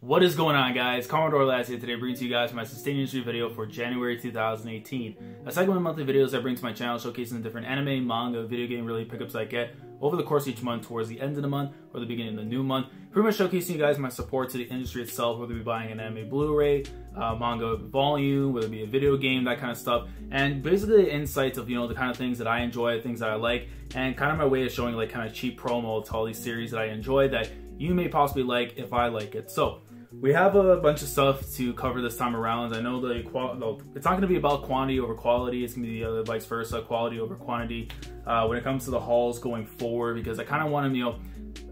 What is going on, guys? Commodore Lads here today, bringing to you guys my sustained industry video for January 2018. A segment of monthly videos I bring to my channel showcasing the different anime, manga, video game related pickups I get over the course of each month towards the end of the month or the beginning of the new month. Pretty much showcasing you guys my support to the industry itself, whether it be buying an anime Blu-ray, manga volume, whether it be a video game, that kind of stuff. And basically the insights of, the kind of things that I enjoy, things that I like, and kind of my way of showing like kind of cheap promo to all these series that I enjoy that you may possibly like if I like it. So we have a bunch of stuff to cover this time around. I know it's not going to be about quantity over quality. It's going to be the vice versa, quality over quantity when it comes to the hauls going forward, because I kind of want to,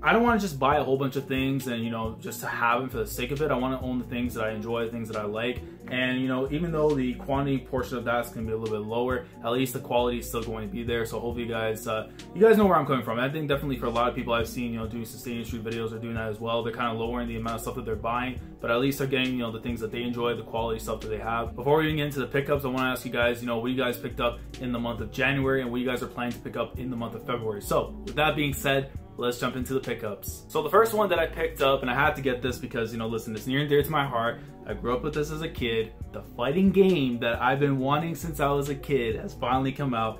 I don't want to just buy a whole bunch of things and, just to have them for the sake of it. I want to own the things that I enjoy, the things that I like. And, even though the quantity portion of that's going to be a little bit lower, at least the quality is still going to be there. So hopefully you guys know where I'm coming from. I think definitely for a lot of people I've seen, doing sustained industry videos are doing that as well. They're kind of lowering the amount of stuff that they're buying, but at least they're getting, the things that they enjoy, the quality stuff that they have. Before we even get into the pickups, I want to ask you guys, what you guys picked up in the month of January and what you guys are planning to pick up in the month of February. So with that being said, let's jump into the pickups. So the first one that I picked up, and I had to get this because, listen, it's near and dear to my heart. I grew up with this as a kid. The fighting game that I've been wanting since I was a kid has finally come out,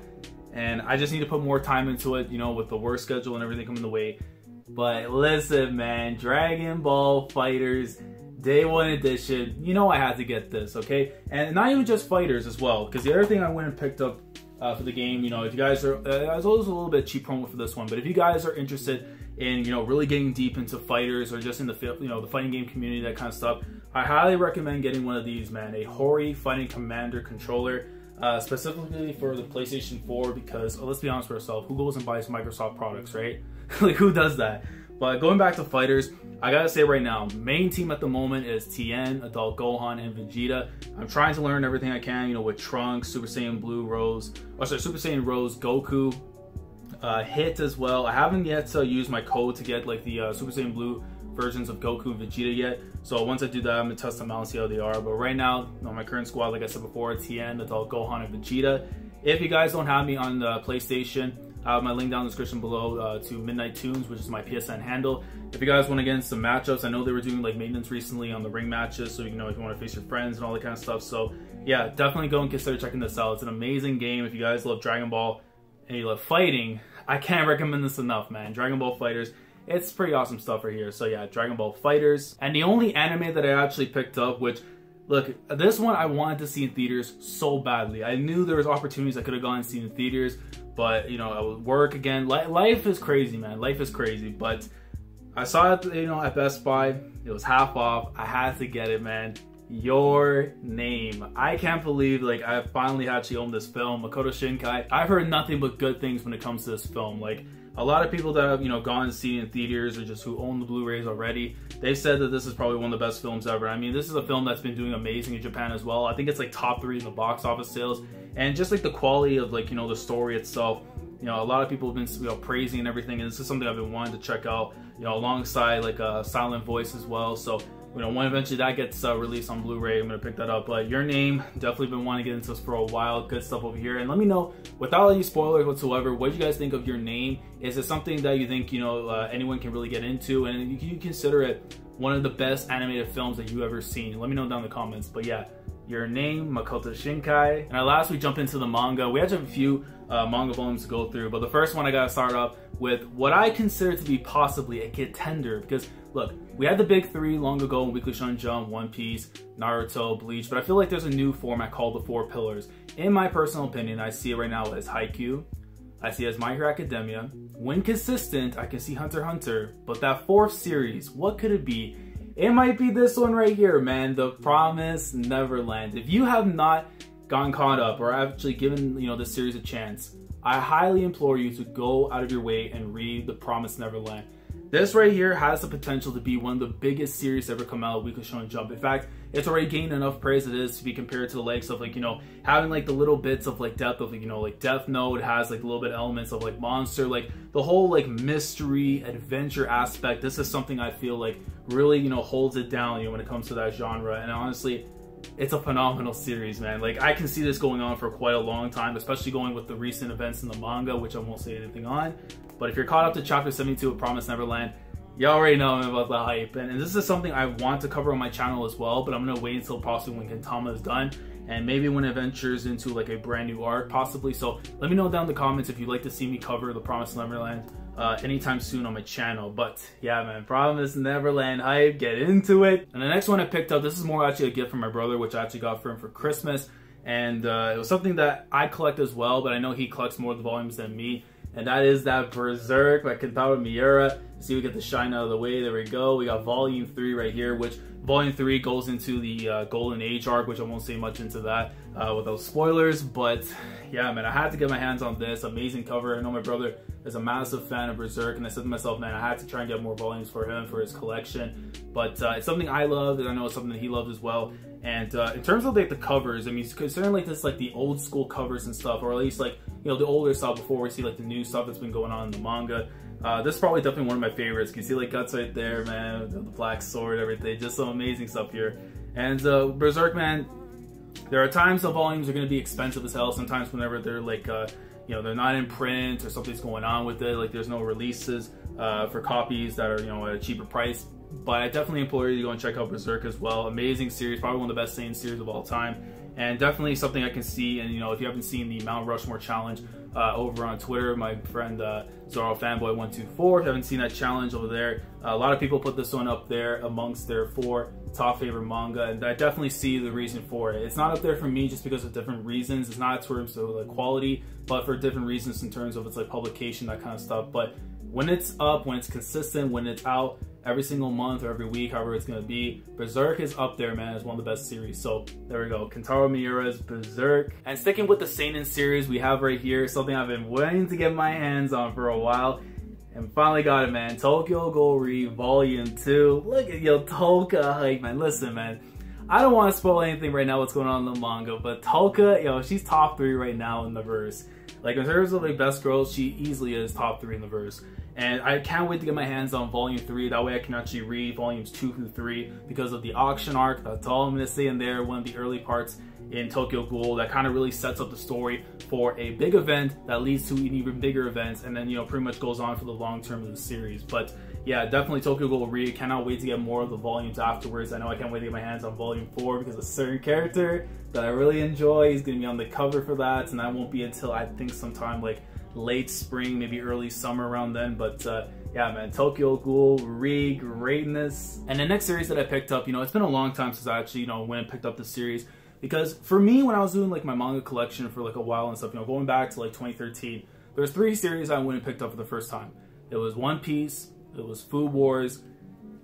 and I just need to put more time into it, with the work schedule and everything coming the way. But listen, man, Dragon Ball FighterZ Day 1 edition, I had to get this, okay? And not even just fighters as well, because the other thing I went and picked up for the game, if you guys are, I was always a little bit cheap promo for this one, but if you guys are interested in, really getting deep into fighters or just in the, the fighting game community, that kind of stuff, I highly recommend getting one of these, man. A Hori Fighting Commander controller, specifically for the PlayStation 4, because let's be honest with ourselves, who goes and buys Microsoft products, right? Like, who does that? But going back to fighters, I gotta say right now, main team at the moment is Tien, Adult Gohan, and Vegeta. I'm trying to learn everything I can, with Trunks, Super Saiyan Blue, Super Saiyan Rose, Goku, Hit as well. I haven't yet used my code to get like the Super Saiyan Blue versions of Goku and Vegeta yet. So once I do that, I'm gonna test them out and see how they are. But right now, on my current squad, like I said before, Tien, Adult Gohan, and Vegeta. If you guys don't have me on the PlayStation, I have my link down in the description below to MidnightTunes, which is my PSN handle. If you guys want to get into some matchups, I know they were doing like maintenance recently on the ring matches, so if you want to face your friends and all that kind of stuff. So yeah, definitely go and consider checking this out. It's an amazing game. If you guys love Dragon Ball and you love fighting, I can't recommend this enough, man. Dragon Ball FighterZ, it's pretty awesome stuff right here. So yeah, Dragon Ball FighterZ. And the only anime that I actually picked up, which, look, this one I wanted to see in theaters so badly. I knew there was opportunities I could have gone and seen in theaters, but I would work again. Life is crazy, man. Life is crazy. But I saw it, at Best Buy. It was half off. I had to get it, man. Your Name. I can't believe I finally actually own this film, Makoto Shinkai. I've heard nothing but good things when it comes to this film. Like, a lot of people that have gone and seen it in theaters or just who own the Blu-rays already, they've said that this is probably one of the best films ever. I mean, this is a film that's been doing amazing in Japan as well. I think it's like top 3 in the box office sales, and just like the quality of the story itself. A lot of people have been praising and everything, and this is something I've been wanting to check out. Alongside Silent Voice as well. So when eventually that gets released on Blu-ray, I'm gonna pick that up. But Your Name, definitely been wanting to get into this for a while. Good stuff over here. And let me know, without any spoilers whatsoever, what you guys think of Your Name. Is it something that you think anyone can really get into, and you consider it one of the best animated films that you ever seen? Let me know down in the comments. But yeah, Your Name, Makoto Shinkai. And last we jump into the manga. We actually have a few manga volumes to go through, but the first one I gotta start off with what I consider to be possibly a contender, because look, we had the big 3 long ago in Weekly Shonen Jump, One Piece, Naruto, Bleach, but I feel like there's a new format called the 4 Pillars. In my personal opinion, I see it right now as Haikyuu, I see it as My Hero Academia. When consistent, I can see Hunter x Hunter, but that 4th series, what could it be? It might be this one right here, man, The Promised Neverland. If you have not gotten caught up or actually given this series a chance, I highly implore you to go out of your way and read The Promised Neverland. This right here has the potential to be one of the biggest series to ever come out of Weekly Shonen Jump. In fact, it's already gained enough praise as it is to be compared to the likes of having the little bits of depth of Death Note has a little bit elements of Monster, the whole mystery adventure aspect. This is something I feel really holds it down when it comes to that genre. And honestly, it's a phenomenal series, man. I can see this going on for quite a long time, especially going with the recent events in the manga, which I won't say anything on. But if you're caught up to chapter 72 of Promised Neverland, You already know about the hype, and this is something I want to cover on my channel as well, but I'm gonna wait until possibly when Gintama is done, and maybe when it ventures into like a brand new arc possibly. So let me know down in the comments if you'd like to see me cover The Promised Neverland anytime soon on my channel. But yeah, man, Promised Neverland hype, get into it. And the next one I picked up, this is more actually a gift from my brother, which I actually got for him for Christmas, and it was something that I collect as well, but I know he collects more of the volumes than me, and that is that Berserk by Kentaro Miura. See, we get the shine out of the way. There we go. We got volume 3 right here, which volume 3 goes into the Golden Age arc, which I won't say much into that without spoilers. But yeah, man, I had to get my hands on this. Amazing cover. I know my brother is a massive fan of Berserk, and I said to myself, man, I had to try and get more volumes for him for his collection. But it's something I loved, and I know it's something that he loved as well. And in terms of like the covers, I mean, considering like this, like the old school covers and stuff, or at least like, you know, the older stuff before we see like the new stuff that's been going on in the manga. This is probably definitely one of my favorites. You can see like guts right there, man, the black sword, everything, just some amazing stuff here. And Berserk, man, there are times the volumes are going to be expensive as hell. Sometimes whenever they're like, you know, they're not in print or something's going on with it, like there's no releases for copies that are, you know, at a cheaper price. But I definitely implore you to go and check out Berserk as well. Amazing series, probably one of the best seinen series of all time. And definitely something I can see. And, you know, if you haven't seen the Mount Rushmore challenge over on Twitter, my friend Zoro Fanboy 124, if you haven't seen that challenge over there, a lot of people put this one up there amongst their 4 top favorite manga, and I definitely see the reason for it. It's not up there for me just because of different reasons. It's not in terms of like quality, but for different reasons in terms of its like publication, that kind of stuff. But when it's up, when it's consistent, when it's out every single month or every week, however it's going to be, Berserk is up there, man. It's one of the best series. So there we go, Kentaro Miura's Berserk. And sticking with the seinen series, we have right here something I've been waiting to get my hands on for a while, and finally got it, man. Tokyo Ghoul Volume 2. Look at yo Toka hype, man. Listen, man, I don't want to spoil anything right now what's going on in the manga, but Toka, yo, she's top 3 right now in the verse. Like in terms of like best girls, she easily is top 3 in the verse. And I can't wait to get my hands on volume 3. That way I can actually read volumes 2 through 3 because of the auction arc. That's all I'm gonna say in there. One of the early parts in Tokyo Ghoul that kind of really sets up the story for a big event that leads to an even bigger event, and then, you know, pretty much goes on for the long term of the series. But yeah, definitely Tokyo Ghoul Re. Cannot wait to get more of the volumes afterwards. I know I can't wait to get my hands on volume 4 because a certain character that I really enjoy is gonna be on the cover for that, and that won't be until I think sometime like late spring, maybe early summer around then. But yeah, man, Tokyo Ghoul Re, greatness. And the next series that I picked up, you know, it's been a long time since I actually, you know, went and picked up the series, because for me, when I was doing like my manga collection for like a while and stuff, you know, going back to like 2013, there's 3 series I went and picked up for the first time. It was One Piece, it was Food Wars,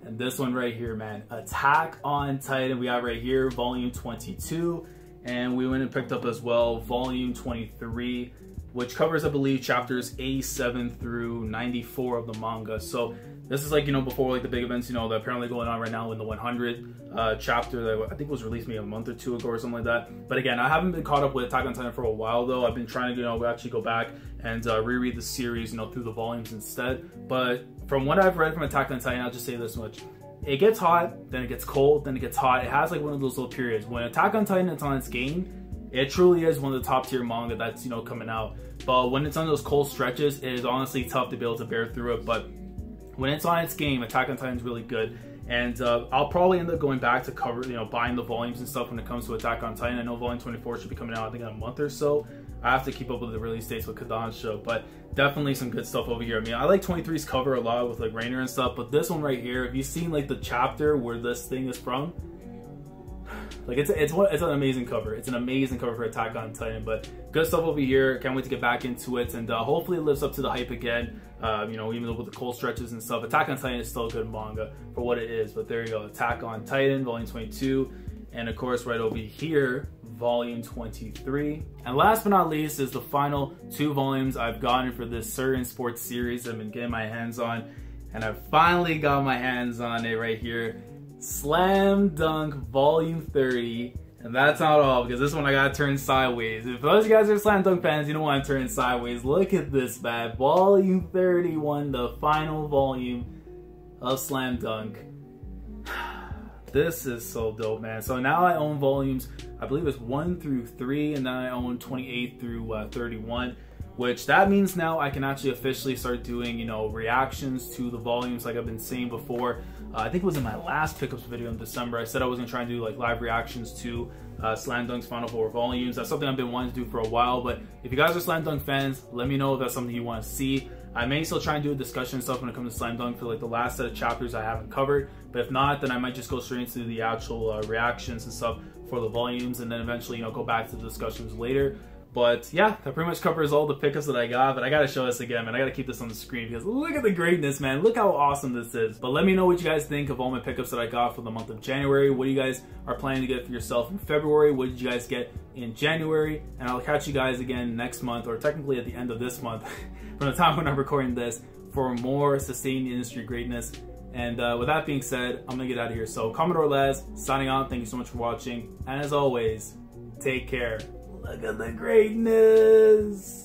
and this one right here, man, Attack on Titan. We have right here volume 22, and we went and picked up as well volume 23, which covers, I believe, chapters 87 through 94 of the manga. So this is like, you know, before like the big events, you know, that are apparently going on right now in the 100 chapter that I think was released maybe a month or 2 ago or something like that. But again, I haven't been caught up with Attack on Titan for a while though. I've been trying to, you know, actually go back and reread the series, you know, through the volumes instead. But from what I've read from Attack on Titan, I'll just say this much. It gets hot, then it gets cold, then it gets hot. It has like one of those little periods. When Attack on Titan is on its game, it truly is one of the top tier manga that's, you know, coming out. But when it's on those cold stretches, it is honestly tough to be able to bear through it. But when it's on its game, Attack on Titan is really good. And I'll probably end up going back to cover, you know, buying the volumes and stuff when it comes to Attack on Titan. I know volume 24 should be coming out, I think, in a month or so. I have to keep up with the release dates with Kodansha, but definitely some good stuff over here. I mean, I like 23's cover a lot with like Rainer and stuff, but this one right here, if you've seen like the chapter where this thing is from, like it's an amazing cover. It's an amazing cover for Attack on Titan, but good stuff over here. Can't wait to get back into it, and hopefully it lives up to the hype again. You know, even though with the cold stretches and stuff, Attack on Titan is still a good manga for what it is. But there you go, Attack on Titan, volume 22, and of course right over here, volume 23. And last but not least is the final 2 volumes I've gotten for this certain sports series I've been getting my hands on, and I finally got my hands on it right here. Slam Dunk Volume 30, and that's not all, because this one I gotta turn sideways. If those of you guys are Slam Dunk fans, you don't want to turn sideways. Look at this, man. Volume 31, the final volume of Slam Dunk. This is so dope, man. So now I own volumes, I believe it's 1 through 3, and then I own 28 through 31. which that means now I can actually officially start doing, you know, reactions to the volumes like I've been saying before. I think it was in my last pickups video in December. I said I was gonna try and do like live reactions to Slam Dunk's Final 4 volumes. That's something I've been wanting to do for a while, but if you guys are Slam Dunk fans, let me know if that's something you want to see. I may still try and do a discussion and stuff when it comes to Slam Dunk for like the last set of chapters I haven't covered, but if not, then I might just go straight into the actual reactions and stuff for the volumes, and then eventually, you know, go back to the discussions later. But yeah, that pretty much covers all the pickups that I got, but I gotta show this again, man. I gotta keep this on the screen because look at the greatness, man. Look how awesome this is. But let me know what you guys think of all my pickups that I got for the month of January. What do you guys are planning to get for yourself in February? What did you guys get in January? And I'll catch you guys again next month, or technically at the end of this month, from the time when I'm recording this, for more sustained industry greatness. And with that being said, I'm gonna get out of here. So Commodore Les, signing on. Thank you so much for watching. And as always, take care. Look at the greatness.